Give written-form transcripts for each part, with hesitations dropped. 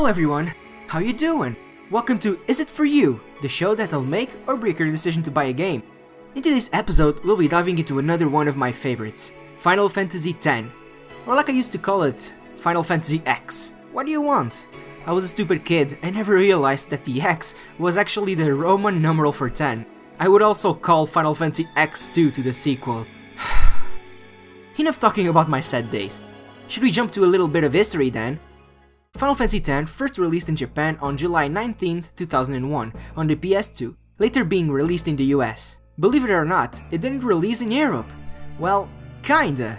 Hello everyone, how you doing? Welcome to Is It For You, the show that'll make or break your decision to buy a game. In today's episode, we'll be diving into another one of my favorites, Final Fantasy X. Or like I used to call it, Final Fantasy X. What do you want? I was a stupid kid, I never realized that the X was actually the Roman numeral for 10. I would also call Final Fantasy X2 to the sequel. Enough talking about my sad days. Should we jump to a little bit of history then? Final Fantasy X first released in Japan on July 19, 2001 on the PS2, later being released in the US. Believe it or not, it didn't release in Europe. Well, kinda.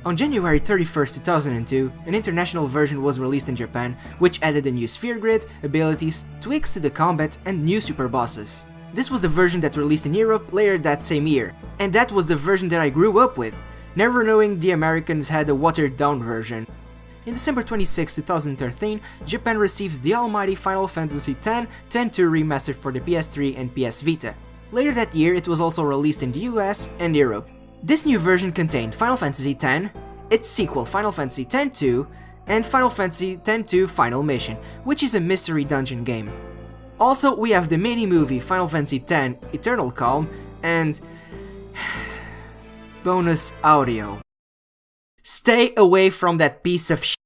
On January 31, 2002, an international version was released in Japan, which added a new sphere grid, abilities, tweaks to the combat, and new super bosses. This was the version that released in Europe later that same year, and that was the version that I grew up with, never knowing the Americans had a watered down version. In December 26, 2013, Japan received the almighty Final Fantasy X 10-2 remastered for the PS3 and PS Vita. Later that year, it was also released in the US and Europe. This new version contained Final Fantasy X, its sequel Final Fantasy X-2, and Final Fantasy X-2 Final Mission, which is a mystery dungeon game. Also, we have the mini-movie Final Fantasy X Eternal Calm, and bonus audio. Stay away from that piece of shit.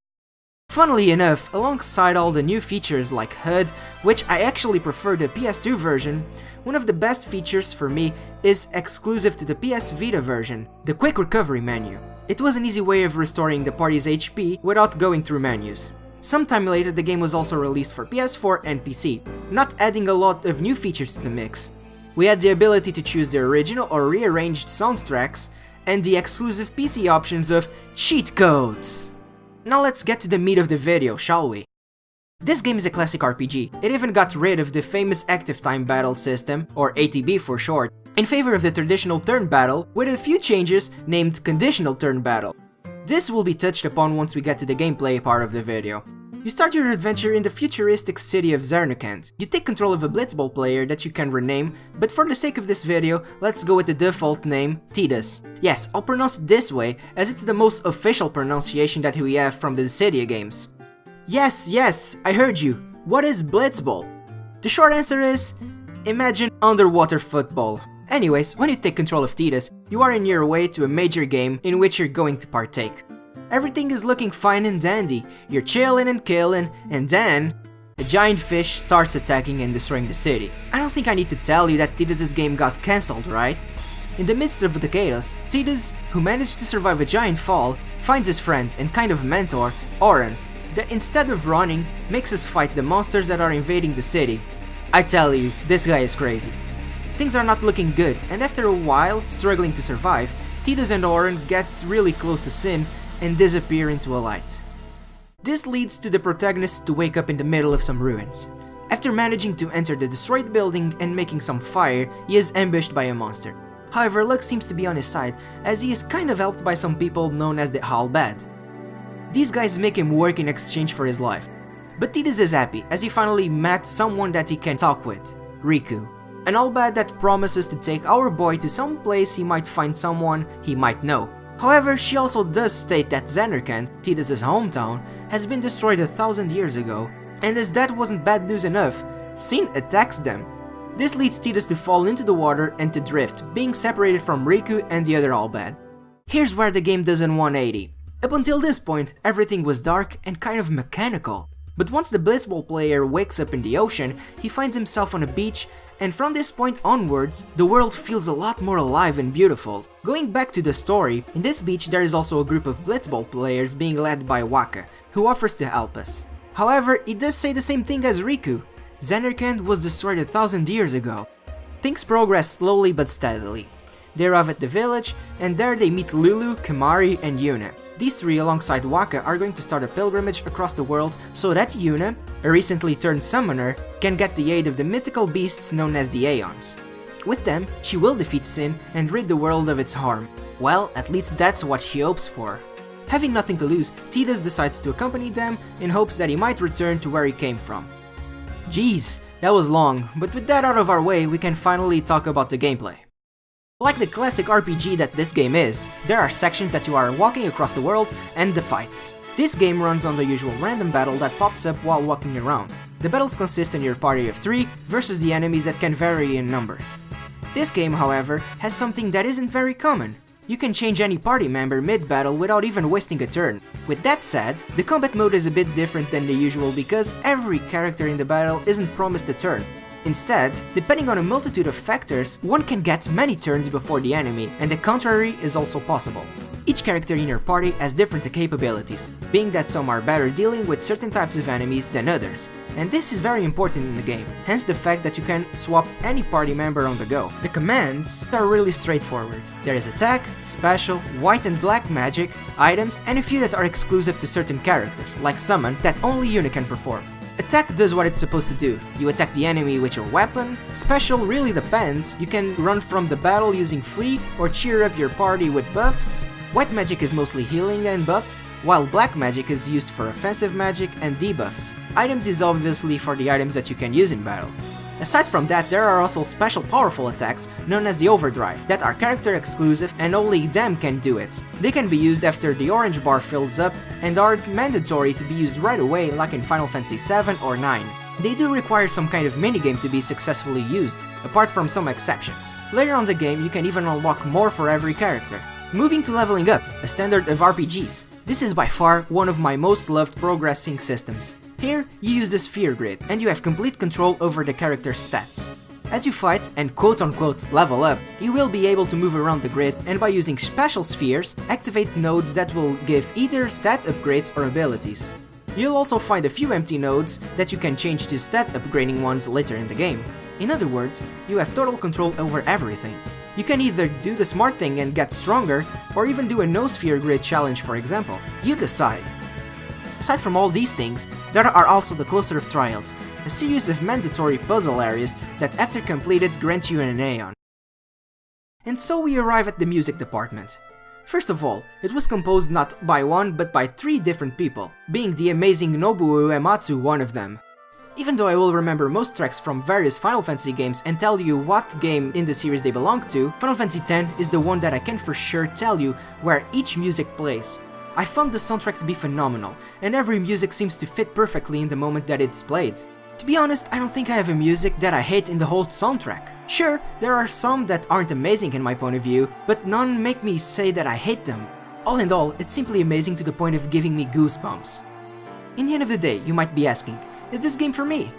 Funnily enough, alongside all the new features like HUD, which I actually prefer the PS2 version, one of the best features for me is exclusive to the PS Vita version, the quick recovery menu. It was an easy way of restoring the party's HP without going through menus. Sometime later the game was also released for PS4 and PC, not adding a lot of new features to the mix. We had the ability to choose the original or rearranged soundtracks, and the exclusive PC options of cheat codes. Now let's get to the meat of the video, shall we? This game is a classic RPG. It even got rid of the famous active time battle system, or ATB for short, in favor of the traditional turn battle with a few changes named conditional turn battle. This will be touched upon once we get to the gameplay part of the video. You start your adventure in the futuristic city of Zarnakand. You take control of a Blitzball player that you can rename, but for the sake of this video, let's go with the default name, Tidus. Yes, I'll pronounce it this way, as it's the most official pronunciation that we have from the Dissidia games. Yes, I heard you. What is Blitzball? The short answer is, imagine underwater football. Anyways, when you take control of Tidus, you are in your way to a major game in which you're going to partake. Everything is looking fine and dandy, you're chilling and killing, and then a giant fish starts attacking and destroying the city. I don't think I need to tell you that Tidus' game got cancelled, right? In the midst of the chaos, Tidus, who managed to survive a giant fall, finds his friend and kind of mentor, Auron, that instead of running, makes us fight the monsters that are invading the city. I tell you, this guy is crazy. Things are not looking good, and after a while, struggling to survive, Tidus and Auron get really close to Sin and disappear into a light. This leads to the protagonist to wake up in the middle of some ruins. After managing to enter the destroyed building and making some fire, he is ambushed by a monster. However, luck seems to be on his side, as he is kind of helped by some people known as the All Bad. These guys make him work in exchange for his life. But Tidus is happy, as he finally met someone that he can talk with, Riku. An All Bad that promises to take our boy to some place he might find someone he might know. However, she also does state that Zanarkand, Tidus' hometown, has been destroyed 1,000 years ago, and as that wasn't bad news enough, Sin attacks them. This leads Tidus to fall into the water and to drift, being separated from Riku and the other All Bad. Here's where the game does an 180. Up until this point, everything was dark and kind of mechanical. But once the Blitzball player wakes up in the ocean, he finds himself on a beach, and from this point onwards, the world feels a lot more alive and beautiful. Going back to the story, in this beach there is also a group of Blitzball players being led by Wakka, who offers to help us. However, it does say the same thing as Riku. Zanarkand was destroyed 1,000 years ago. Things progress slowly but steadily. They arrive at the village, and there they meet Lulu, Kamari, and Yuna. These three alongside Wakka are going to start a pilgrimage across the world so that Yuna, a recently turned summoner, can get the aid of the mythical beasts known as the Aeons. With them, she will defeat Sin and rid the world of its harm. Well, at least that's what she hopes for. Having nothing to lose, Tidus decides to accompany them in hopes that he might return to where he came from. Jeez, that was long, but with that out of our way, we can finally talk about the gameplay. Like the classic RPG that this game is, there are sections that you are walking across the world and the fights. This game runs on the usual random battle that pops up while walking around. The battles consist in your party of 3 versus the enemies that can vary in numbers. This game, however, has something that isn't very common. You can change any party member mid-battle without even wasting a turn. With that said, the combat mode is a bit different than the usual because every character in the battle isn't promised a turn. Instead, depending on a multitude of factors, one can get many turns before the enemy, and the contrary is also possible. Each character in your party has different capabilities, being that some are better dealing with certain types of enemies than others, and this is very important in the game, hence the fact that you can swap any party member on the go. The commands are really straightforward. There is attack, special, white and black magic, items, and a few that are exclusive to certain characters, like summon, that only Yuna can perform. Attack does what it's supposed to do. You attack the enemy with your weapon. Special really depends. You can run from the battle using fleet or cheer up your party with buffs. White magic is mostly healing and buffs, while black magic is used for offensive magic and debuffs. Items is obviously for the items that you can use in battle. Aside from that, there are also special powerful attacks known as the Overdrive that are character exclusive and only them can do it. They can be used after the orange bar fills up and aren't mandatory to be used right away like in Final Fantasy 7 or 9. They do require some kind of minigame to be successfully used, apart from some exceptions. Later on the game you can even unlock more for every character. Moving to leveling up, a standard of RPGs. This is by far one of my most loved progressing systems. Here, you use the sphere grid, and you have complete control over the character's stats. As you fight and quote-unquote level up, you will be able to move around the grid and by using special spheres, activate nodes that will give either stat upgrades or abilities. You'll also find a few empty nodes that you can change to stat upgrading ones later in the game. In other words, you have total control over everything. You can either do the smart thing and get stronger, or even do a no sphere grid challenge for example. You decide. Aside from all these things, there are also the Cluster of Trials, a series of mandatory puzzle areas that after completed grant you an Aeon. And so we arrive at the music department. First of all, it was composed not by one but by 3 different people, being the amazing Nobuo Uematsu one of them. Even though I will remember most tracks from various Final Fantasy games and tell you what game in the series they belong to, Final Fantasy X is the one that I can for sure tell you where each music plays. I found the soundtrack to be phenomenal, and every music seems to fit perfectly in the moment that it's played. To be honest, I don't think I have a music that I hate in the whole soundtrack. Sure, there are some that aren't amazing in my point of view, but none make me say that I hate them. All in all, it's simply amazing to the point of giving me goosebumps. In the end of the day, you might be asking, is this game for me?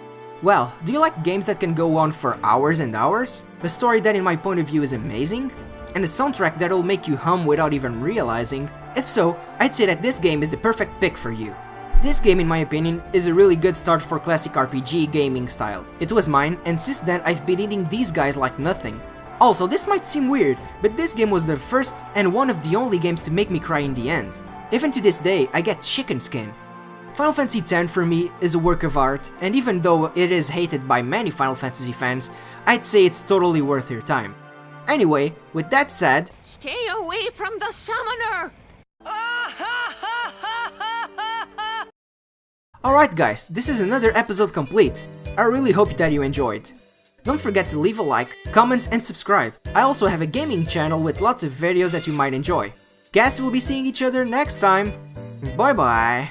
Well, do you like games that can go on for hours and hours? A story that in my point of view is amazing? And a soundtrack that'll make you hum without even realizing? If so, I'd say that this game is the perfect pick for you. This game, in my opinion, is a really good start for classic RPG gaming style. It was mine, and since then I've been eating these guys like nothing. Also, this might seem weird, but this game was the first and one of the only games to make me cry in the end. Even to this day, I get chicken skin. Final Fantasy X for me is a work of art, and even though it is hated by many Final Fantasy fans, I'd say it's totally worth your time. Anyway, with that said, stay away from the summoner! Alright guys, this is another episode complete. I really hope that you enjoyed. Don't forget to leave a like, comment and subscribe. I also have a gaming channel with lots of videos that you might enjoy. Guess we'll be seeing each other next time. Bye bye.